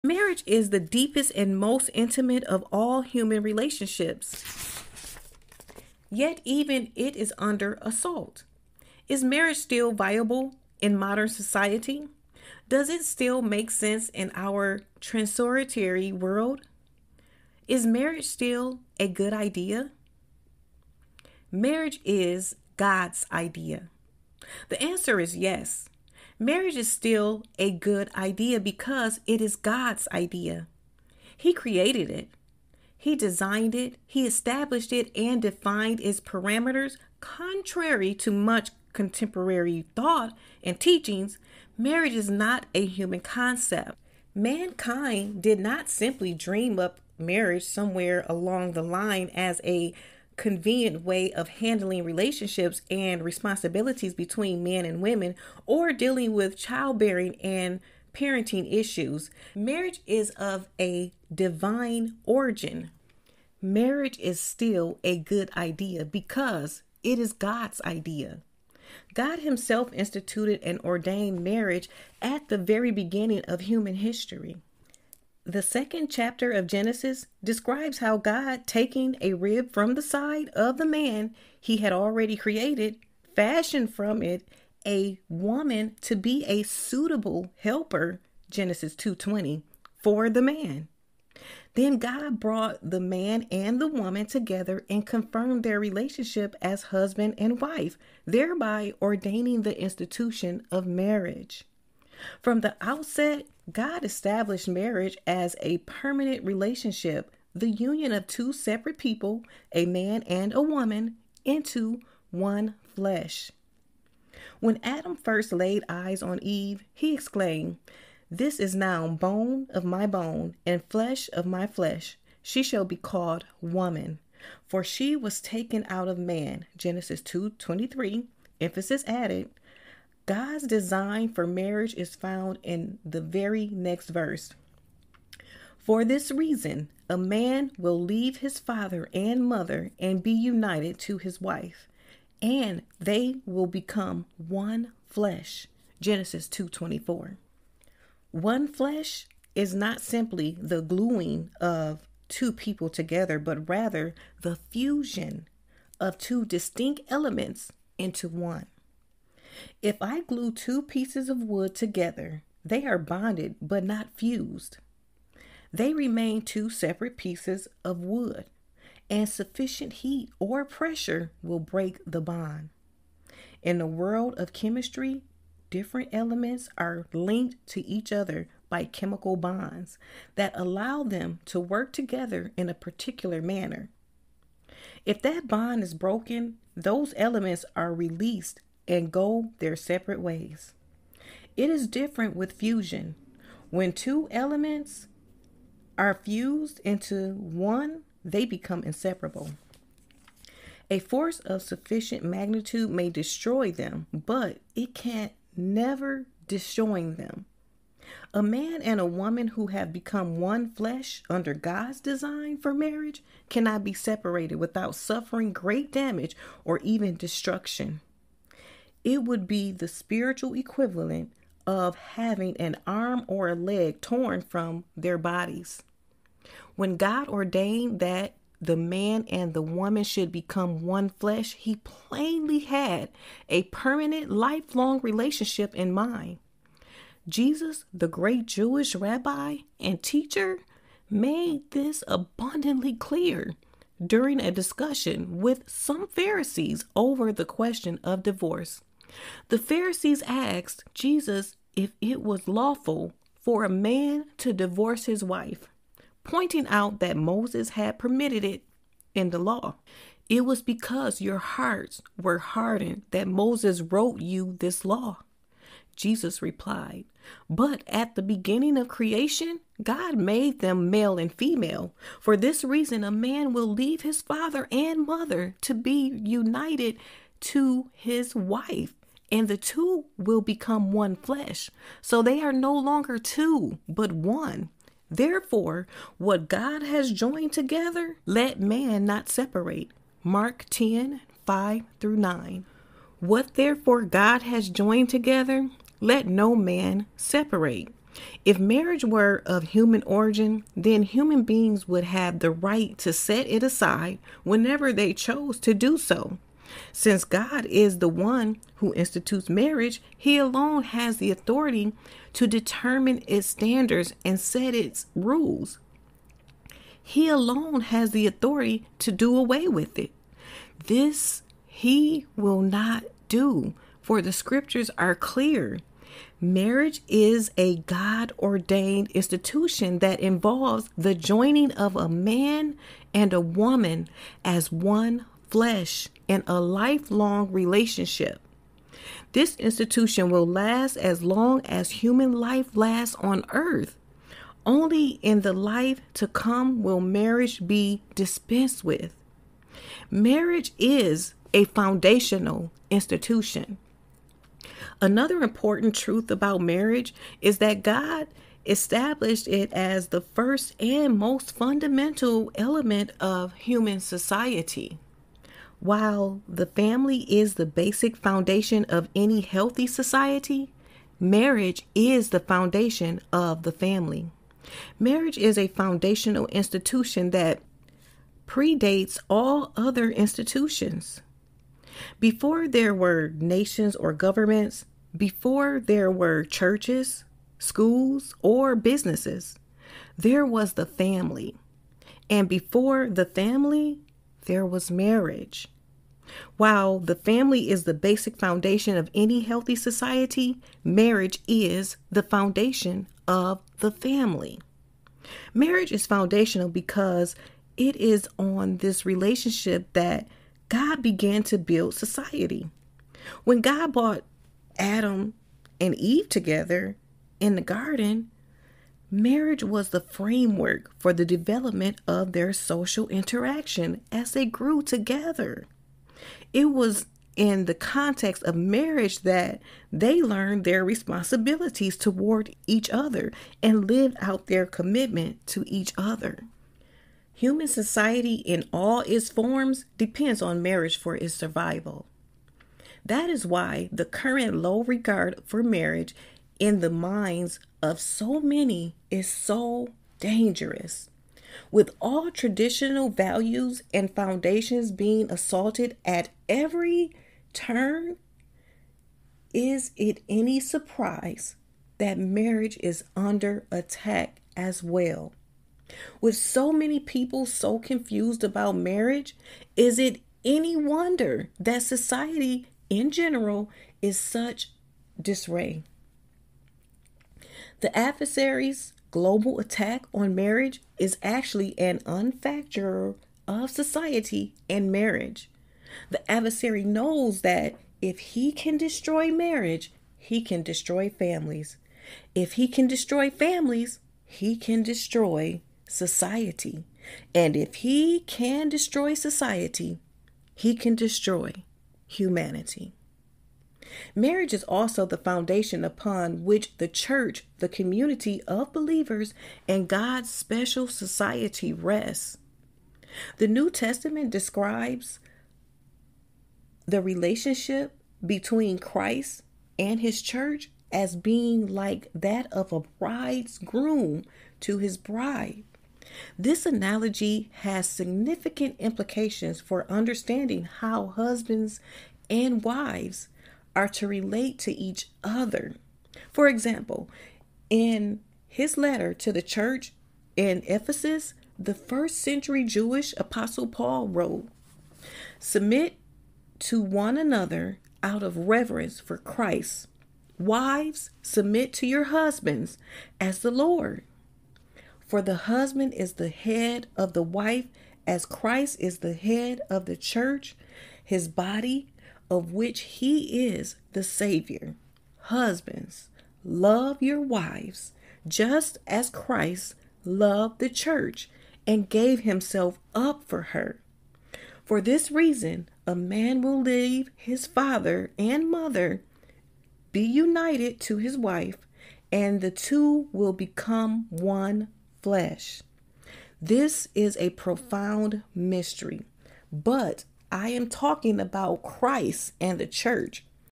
Marriage is the deepest and most intimate of all human relationships. Yet, even it is under assault. Is marriage still viable in modern society? Does it still make sense in our transitory world? Is marriage still a good idea? Marriage is God's idea. The answer is yes. Marriage is still a good idea because it is God's idea. He created it. He designed it. He established it and defined its parameters. Contrary to much contemporary thought and teachings, marriage is not a human concept. Mankind did not simply dream up marriage somewhere along the line as a convenient way of handling relationships and responsibilities between men and women or dealing with childbearing and parenting issues. Marriage is of a divine origin. Marriage is still a good idea because it is God's idea. God himself instituted and ordained marriage at the very beginning of human history. The second chapter of Genesis describes how God, taking a rib from the side of the man he had already created, fashioned from it a woman to be a suitable helper, Genesis 2:20, for the man. Then God brought the man and the woman together and confirmed their relationship as husband and wife, thereby ordaining the institution of marriage. From the outset, God established marriage as a permanent relationship, the union of two separate people, a man and a woman, into one flesh. When Adam first laid eyes on Eve, he exclaimed, "This is now bone of my bone and flesh of my flesh. She shall be called woman, for she was taken out of man." Genesis 2:23, emphasis added. God's design for marriage is found in the very next verse. For this reason, a man will leave his father and mother and be united to his wife, and they will become one flesh. Genesis 2:24. One flesh is not simply the gluing of two people together, but rather the fusion of two distinct elements into one. If I glue two pieces of wood together, they are bonded but not fused. They remain two separate pieces of wood, and sufficient heat or pressure will break the bond. In the world of chemistry, different elements are linked to each other by chemical bonds that allow them to work together in a particular manner. If that bond is broken, those elements are released and go their separate ways. It is different with fusion. When two elements are fused into one, they become inseparable. A force of sufficient magnitude may destroy them, but it can't never destroying them. A man and a woman who have become one flesh under God's design for marriage cannot be separated without suffering great damage or even destruction. It would be the spiritual equivalent of having an arm or a leg torn from their bodies. When God ordained that the man and the woman should become one flesh, he plainly had a permanent, lifelong relationship in mind. Jesus, the great Jewish rabbi and teacher, made this abundantly clear during a discussion with some Pharisees over the question of divorce. The Pharisees asked Jesus if it was lawful for a man to divorce his wife, pointing out that Moses had permitted it in the law. It was because your hearts were hardened that Moses wrote you this law. Jesus replied, "But at the beginning of creation, God made them male and female. For this reason, a man will leave his father and mother to be united to his wife, and the two will become one flesh. So they are no longer two, but one. Therefore, what God has joined together, let man not separate." Mark 10:5-9. What therefore God has joined together, let no man separate. If marriage were of human origin, then human beings would have the right to set it aside whenever they chose to do so. Since God is the one who institutes marriage, He alone has the authority to determine its standards and set its rules. He alone has the authority to do away with it. This He will not do, for the scriptures are clear. Marriage is a God-ordained institution that involves the joining of a man and a woman as one flesh in a lifelong relationship. This institution will last as long as human life lasts on earth. Only in the life to come will marriage be dispensed with. Marriage is a foundational institution. Another important truth about marriage is that God established it as the first and most fundamental element of human society. While the family is the basic foundation of any healthy society, marriage is the foundation of the family. Marriage is a foundational institution that predates all other institutions. Before there were nations or governments, before there were churches, schools, or businesses, there was the family. And before the family, there was marriage. While the family is the basic foundation of any healthy society, marriage is the foundation of the family. Marriage is foundational because it is on this relationship that God began to build society. When God brought Adam and Eve together in the garden, marriage was the framework for the development of their social interaction as they grew together. It was in the context of marriage that they learned their responsibilities toward each other and lived out their commitment to each other. Human society in all its forms depends on marriage for its survival. That is why the current low regard for marriage in the minds of so many is so dangerous. With all traditional values and foundations being assaulted at every turn, is it any surprise that marriage is under attack as well? With so many people so confused about marriage, is it any wonder that society in general is such disarray? The adversary's global attack on marriage is actually an unfactor of society and marriage. The adversary knows that if he can destroy marriage, he can destroy families. If he can destroy families, he can destroy society. And if he can destroy society, he can destroy humanity. Marriage is also the foundation upon which the church, the community of believers, and God's special society rests. The New Testament describes the relationship between Christ and his church as being like that of a bridegroom to his bride. This analogy has significant implications for understanding how husbands and wives are to relate to each other. For example, in his letter to the church in Ephesus, the first century Jewish apostle Paul wrote, "Submit to one another out of reverence for Christ. Wives, submit to your husbands as the Lord. For the husband is the head of the wife, as Christ is the head of the church, his body, of which he is the Savior. Husbands, love your wives, just as Christ loved the church and gave himself up for her. For this reason, a man will leave his father and mother, be united to his wife, and the two will become one flesh." This is a profound mystery, but I am talking about Christ and the church.